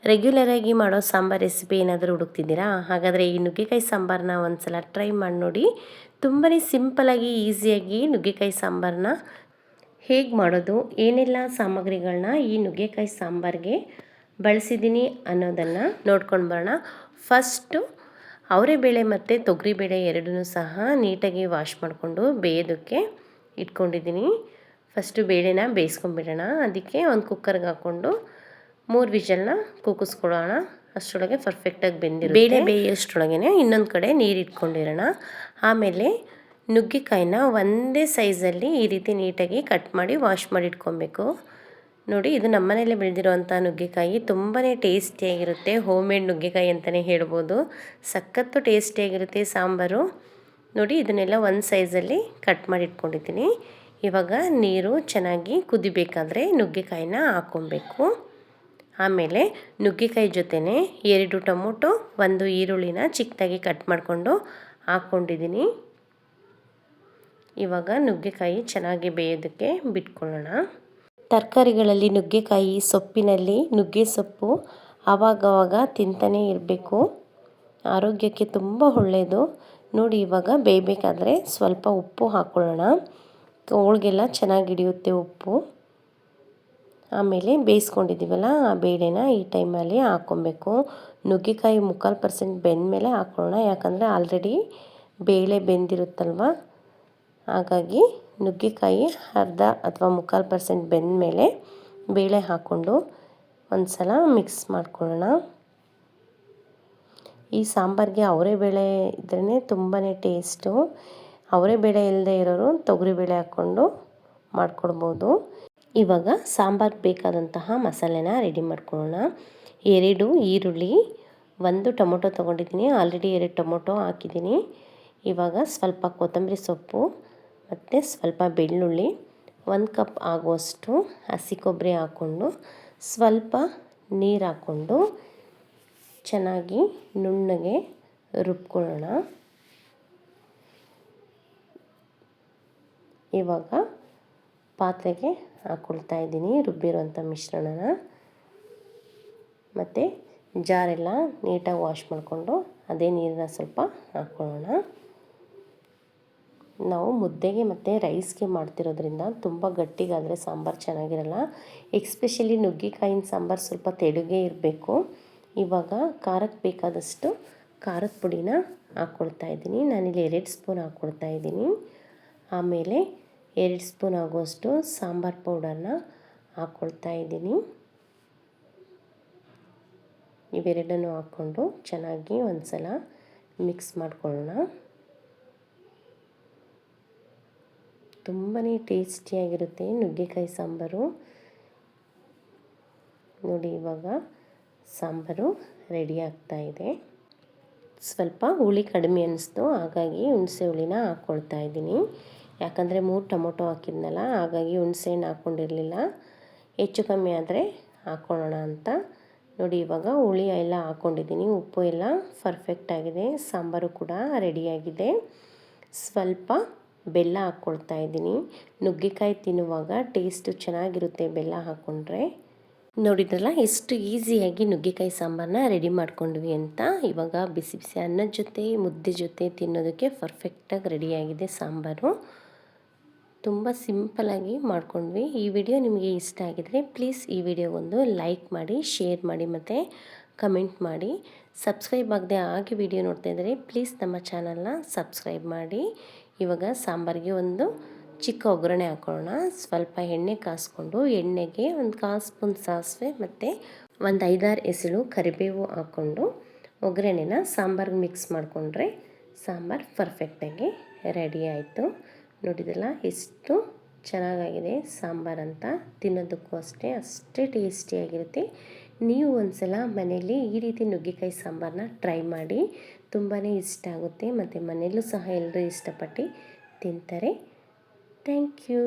ರೆಗ್ಯುಲರಾಗಿ ಮಾಡೋ ಸಾಂಬಾರು ರೆಸಿಪಿ ಏನಾದರೂ ಹುಡುಕ್ತಿದ್ದೀರಾ? ಹಾಗಾದರೆ ಈ ನುಗ್ಗೆಕಾಯಿ ಸಾಂಬಾರನ್ನ ಒಂದು ಸಲ ಟ್ರೈ ಮಾಡಿ ನೋಡಿ. ತುಂಬಾ ಸಿಂಪಲಾಗಿ ಈಸಿಯಾಗಿ ನುಗ್ಗೆಕಾಯಿ ಸಾಂಬಾರನ್ನ ಹೇಗೆ ಮಾಡೋದು, ಏನೆಲ್ಲ ಸಾಮಗ್ರಿಗಳನ್ನ ಈ ನುಗ್ಗೆಕಾಯಿ ಸಾಂಬಾರಿಗೆ ಬಳಸಿದ್ದೀನಿ ಅನ್ನೋದನ್ನು ನೋಡ್ಕೊಂಡು ಬರೋಣ. ಫಸ್ಟು ಅವರೆಬೇಳೆ ಮತ್ತು ತೊಗರಿಬೇಳೆ ಎರಡನ್ನೂ ಸಹ ನೀಟಾಗಿ ವಾಶ್ ಮಾಡಿಕೊಂಡು ಬೇಯೋದಕ್ಕೆ ಇಟ್ಕೊಂಡಿದ್ದೀನಿ. ಫಸ್ಟು ಬೇಳೆನ ಬೇಯಿಸ್ಕೊಂಡ್ಬಿಡೋಣ. ಅದಕ್ಕೆ ಒಂದು ಕುಕ್ಕರ್ಗೆ ಹಾಕ್ಕೊಂಡು 3 ವಿಷಲ್ನ ಕೂಗಿಸ್ಕೊಳ್ಳೋಣ. ಅಷ್ಟರೊಳಗೆ ಪರ್ಫೆಕ್ಟಾಗಿ ಬೆಂದಿರುತ್ತೆ. ಬೇಳೆ ಬೇಯೋಷ್ಟರೊಳಗೆ ಇನ್ನೊಂದು ಕಡೆ ನೀರು ಇಟ್ಕೊಂಡಿರೋಣ. ಆಮೇಲೆ ನುಗ್ಗೆಕಾಯಿನ ಒಂದೇ ಸೈಜಲ್ಲಿ ಈ ರೀತಿ ನೀಟಾಗಿ ಕಟ್ ಮಾಡಿ ವಾಶ್ ಮಾಡಿ ಇಟ್ಕೊಬೇಕು. ನೋಡಿ, ಇದು ನಮ್ಮನೇಲೆ ಬೆಳೆದಿರುವಂಥ ನುಗ್ಗೆಕಾಯಿ. ತುಂಬಾ ಟೇಸ್ಟಿಯಾಗಿರುತ್ತೆ. ಹೋಮ್ ಮೇಡ್ ನುಗ್ಗೆಕಾಯಿ ಅಂತಲೇ ಹೇಳ್ಬೋದು. ಸಖತ್ತು ಟೇಸ್ಟಿಯಾಗಿರುತ್ತೆ ಸಾಂಬಾರು. ನೋಡಿ, ಇದನ್ನೆಲ್ಲ ಒಂದು ಸೈಜಲ್ಲಿ ಕಟ್ ಮಾಡಿ ಇಟ್ಕೊಂಡಿದ್ದೀನಿ. ಇವಾಗ ನೀರು ಚೆನ್ನಾಗಿ ಕುದಿಬೇಕಾದ್ರೆ ನುಗ್ಗೆಕಾಯಿನ ಹಾಕ್ಕೊಬೇಕು. ಆಮೇಲೆ ನುಗ್ಗೆಕಾಯಿ ಜೊತೆನೇ 2 ಟೊಮೊಟೊ, 1 ಈರುಳ್ಳಿನ ಚಿಕ್ಕದಾಗಿ ಕಟ್ ಮಾಡಿಕೊಂಡು ಹಾಕ್ಕೊಂಡಿದ್ದೀನಿ. ಇವಾಗ ನುಗ್ಗೆಕಾಯಿ ಚೆನ್ನಾಗಿ ಬೇಯೋದಕ್ಕೆ ಬಿಟ್ಕೊಳ್ಳೋಣ. ತರಕಾರಿಗಳಲ್ಲಿ ನುಗ್ಗೆಕಾಯಿ, ಸೊಪ್ಪಿನಲ್ಲಿ ನುಗ್ಗೆ ಸೊಪ್ಪು ಆವಾಗವಾಗ ತಿಂತಾನೇ ಇರಬೇಕು. ಆರೋಗ್ಯಕ್ಕೆ ತುಂಬ ಒಳ್ಳೆಯದು. ನೋಡಿ, ಇವಾಗ ಬೇಯಬೇಕಾದ್ರೆ ಸ್ವಲ್ಪ ಉಪ್ಪು ಹಾಕ್ಕೊಳ್ಳೋಣ. ಹೋಳಿಗೆಲ್ಲ ಚೆನ್ನಾಗಿ ಹಿಡಿಯುತ್ತೆ ಉಪ್ಪು. ಆಮೇಲೆ ಬೇಯಿಸ್ಕೊಂಡಿದ್ದೀವಲ್ಲ ಆ ಬೇಳೆನ ಈ ಟೈಮಲ್ಲಿ ಹಾಕ್ಕೊಬೇಕು. ನುಗ್ಗೆಕಾಯಿ 3/4% ಬೆಂದಮೇಲೆ ಹಾಕ್ಕೊಳ್ಳೋಣ. ಯಾಕಂದರೆ ಆಲ್ರೆಡಿ ಬೇಳೆ ಬೆಂದಿರುತ್ತಲ್ವ, ಹಾಗಾಗಿ ನುಗ್ಗೆಕಾಯಿ ಅರ್ಧ ಅಥವಾ 3/4% ಬೆಂದಮೇಲೆ ಬೇಳೆ ಹಾಕ್ಕೊಂಡು ಒಂದು ಸಲ ಮಿಕ್ಸ್ ಮಾಡ್ಕೊಳ್ಳೋಣ. ಈ ಸಾಂಬಾರಿಗೆ ಅವರೆಬೇಳೆ ಇದ್ರೇ ತುಂಬಾ ಟೇಸ್ಟು. ಅವರೆಬೇಳೆ ಇಲ್ಲದೆ ಇರೋರು ತೊಗರಿಬೇಳೆ ಹಾಕ್ಕೊಂಡು ಮಾಡ್ಕೊಡ್ಬೋದು. ಇವಾಗ ಸಾಂಬಾರ್ಗೆ ಬೇಕಾದಂತಹ ಮಸಾಲೆನ ರೆಡಿ ಮಾಡ್ಕೊಳ್ಳೋಣ. 2 ಈರುಳ್ಳಿ, 1 ಟೊಮೊಟೊ ತೊಗೊಂಡಿದ್ದೀನಿ. ಆಲ್ರೆಡಿ 2 ಟೊಮೊಟೊ ಹಾಕಿದ್ದೀನಿ. ಇವಾಗ ಸ್ವಲ್ಪ ಕೊತ್ತಂಬರಿ ಸೊಪ್ಪು ಮತ್ತು ಸ್ವಲ್ಪ ಬೆಳ್ಳುಳ್ಳಿ, 1 ಕಪ್ ಆಗುವಷ್ಟು ಹಸಿ ಕೊಬ್ಬರಿ ಹಾಕ್ಕೊಂಡು ಸ್ವಲ್ಪ ನೀರು ಹಾಕ್ಕೊಂಡು ಚೆನ್ನಾಗಿ ನುಣ್ಣಗೆ ರುಬ್ಕೊಳ್ಳೋಣ. ಇವಾಗ ಪಾತ್ರೆಗೆ ಹಾಕ್ಕೊಳ್ತಾ ಇದ್ದೀನಿ ರುಬ್ಬಿರೋಂಥ ಮಿಶ್ರಣನ. ಮತ್ತು ಜಾರೆಲ್ಲ ನೀಟಾಗಿ ವಾಶ್ ಮಾಡಿಕೊಂಡು ಅದೇ ನೀರನ್ನ ಸ್ವಲ್ಪ ಹಾಕ್ಕೊಳ್ಳೋಣ. ನಾವು ಮುದ್ದೆಗೆ ಮತ್ತು ರೈಸ್ಗೆ ಮಾಡ್ತಿರೋದ್ರಿಂದ ತುಂಬ ಗಟ್ಟಿಗಾದರೆ ಸಾಂಬಾರು ಚೆನ್ನಾಗಿರಲ್ಲ. ಎಕ್ಸ್ಪೆಷಲಿ ನುಗ್ಗೆಕಾಯಿನ ಸಾಂಬಾರು ಸ್ವಲ್ಪ ತೆಳುಗೆ ಇರಬೇಕು. ಇವಾಗ ಖಾರಕ್ಕೆ ಬೇಕಾದಷ್ಟು ಖಾರದ ಪುಡಿನ ಹಾಕ್ಕೊಳ್ತಾ ಇದ್ದೀನಿ. ನಾನಿಲ್ಲಿ 2 ಸ್ಪೂನ್ ಹಾಕ್ಕೊಳ್ತಾ ಇದ್ದೀನಿ. ಆಮೇಲೆ 2 ಸ್ಪೂನ್ ಆಗುವಷ್ಟು ಸಾಂಬಾರು ಪೌಡರ್ನ ಹಾಕ್ಕೊಳ್ತಾ ಇದ್ದೀನಿ. ಇವೆರಡನ್ನು ಹಾಕ್ಕೊಂಡು ಚೆನ್ನಾಗಿ ಒಂದು ಸಲ ಮಿಕ್ಸ್ ಮಾಡ್ಕೊಳ್ಳೋಣ. ತುಂಬಾ ಟೇಸ್ಟಿಯಾಗಿರುತ್ತೆ ನುಗ್ಗೆಕಾಯಿ ಸಾಂಬಾರು. ನೋಡಿ, ಇವಾಗ ಸಾಂಬಾರು ರೆಡಿ ಆಗ್ತಾ ಇದೆ. ಸ್ವಲ್ಪ ಹುಳಿ ಕಡಿಮೆ ಅನ್ನಿಸ್ತು, ಹಾಗಾಗಿ ಹುಣಸೆ ಹುಳಿನ ಹಾಕ್ಕೊಳ್ತಾ ಇದ್ದೀನಿ. ಯಾಕಂದರೆ 3 ಟೊಮೊಟೊ ಹಾಕಿದ್ನಲ್ಲ, ಹಾಗಾಗಿ ಹುಣಸೆ ಹಣ್ಣು ಹಾಕ್ಕೊಂಡಿರಲಿಲ್ಲ. ಹೆಚ್ಚು ಕಮ್ಮಿ ಆದರೆ ಹಾಕ್ಕೊಳ್ಳೋಣ ಅಂತ. ನೋಡಿ, ಇವಾಗ ಹುಳಿ ಎಲ್ಲ ಹಾಕ್ಕೊಂಡಿದ್ದೀನಿ. ಉಪ್ಪು ಎಲ್ಲ ಪರ್ಫೆಕ್ಟಾಗಿದೆ. ಸಾಂಬಾರು ಕೂಡ ರೆಡಿಯಾಗಿದೆ. ಸ್ವಲ್ಪ ಬೆಲ್ಲ ಹಾಕ್ಕೊಳ್ತಾ ಇದ್ದೀನಿ. ನುಗ್ಗೆಕಾಯಿ ತಿನ್ನುವಾಗ ಟೇಸ್ಟು ಚೆನ್ನಾಗಿರುತ್ತೆ ಬೆಲ್ಲ ಹಾಕ್ಕೊಂಡ್ರೆ. ನೋಡಿದ್ರಲ್ಲ ಎಷ್ಟು ಈಸಿಯಾಗಿ ನುಗ್ಗೆಕಾಯಿ ಸಾಂಬಾರನ್ನ ರೆಡಿ ಮಾಡ್ಕೊಂಡ್ವಿ ಅಂತ. ಇವಾಗ ಬಿಸಿ ಬಿಸಿ ಅನ್ನದ ಜೊತೆ ಮುದ್ದೆ ಜೊತೆ ತಿನ್ನೋದಕ್ಕೆ ಪರ್ಫೆಕ್ಟಾಗಿ ರೆಡಿಯಾಗಿದೆ ಸಾಂಬಾರು. ತುಂಬ ಸಿಂಪಲಾಗಿ ಮಾಡ್ಕೊಂಡ್ವಿ. ಈ ವಿಡಿಯೋ ನಿಮಗೆ ಇಷ್ಟ ಆಗಿದರೆ ಪ್ಲೀಸ್ ಈ ವಿಡಿಯೋಗೊಂದು ಲೈಕ್ ಮಾಡಿ, ಶೇರ್ ಮಾಡಿ ಮತ್ತು ಕಮೆಂಟ್ ಮಾಡಿ. ಸಬ್ಸ್ಕ್ರೈಬ್ ಆಗದೆ ಆಗಿ ವಿಡಿಯೋ ನೋಡ್ತಾ ಇದ್ದರೆ ಪ್ಲೀಸ್ ನಮ್ಮ ಚಾನಲ್ನ ಸಬ್ಸ್ಕ್ರೈಬ್ ಮಾಡಿ. ಇವಾಗ ಸಾಂಬಾರಿಗೆ ಒಂದು ಚಿಕ್ಕ ಒಗ್ಗರಣೆ ಹಾಕ್ಕೊಳ್ಳೋಣ. ಸ್ವಲ್ಪ ಎಣ್ಣೆ ಕಾಸ್ಕೊಂಡು ಎಣ್ಣೆಗೆ 1/4 ಸ್ಪೂನ್ ಸಾಸಿವೆ ಮತ್ತು ಒಂದು 5-6 ಎಸಳು ಕರಿಬೇವು ಹಾಕ್ಕೊಂಡು ಒಗ್ಗರಣೆನ ಸಾಂಬಾರಿಗೆ ಮಿಕ್ಸ್ ಮಾಡಿಕೊಂಡ್ರೆ ಸಾಂಬಾರು ಪರ್ಫೆಕ್ಟಾಗಿ ರೆಡಿ ಆಯಿತು. ನೋಡಿದಲ್ಲ ಎಷ್ಟು ಚೆನ್ನಾಗಾಗಿದೆ ಸಾಂಬಾರಂತ. ತಿನ್ನೋದಕ್ಕೂ ಅಷ್ಟೇ ಟೇಸ್ಟಿಯಾಗಿರುತ್ತೆ. ನೀವು ಒಂದ್ಸಲ ಮನೆಯಲ್ಲಿ ಈ ರೀತಿ ನುಗ್ಗೆಕಾಯಿ ಸಾಂಬಾರನ್ನ ಟ್ರೈ ಮಾಡಿ. ತುಂಬಾ ಇಷ್ಟ ಆಗುತ್ತೆ ಮತ್ತು ಮನೆಯಲ್ಲೂ ಸಹ ಎಲ್ಲರೂ ಇಷ್ಟಪಟ್ಟು ತಿಂತಾರೆ. Thank you.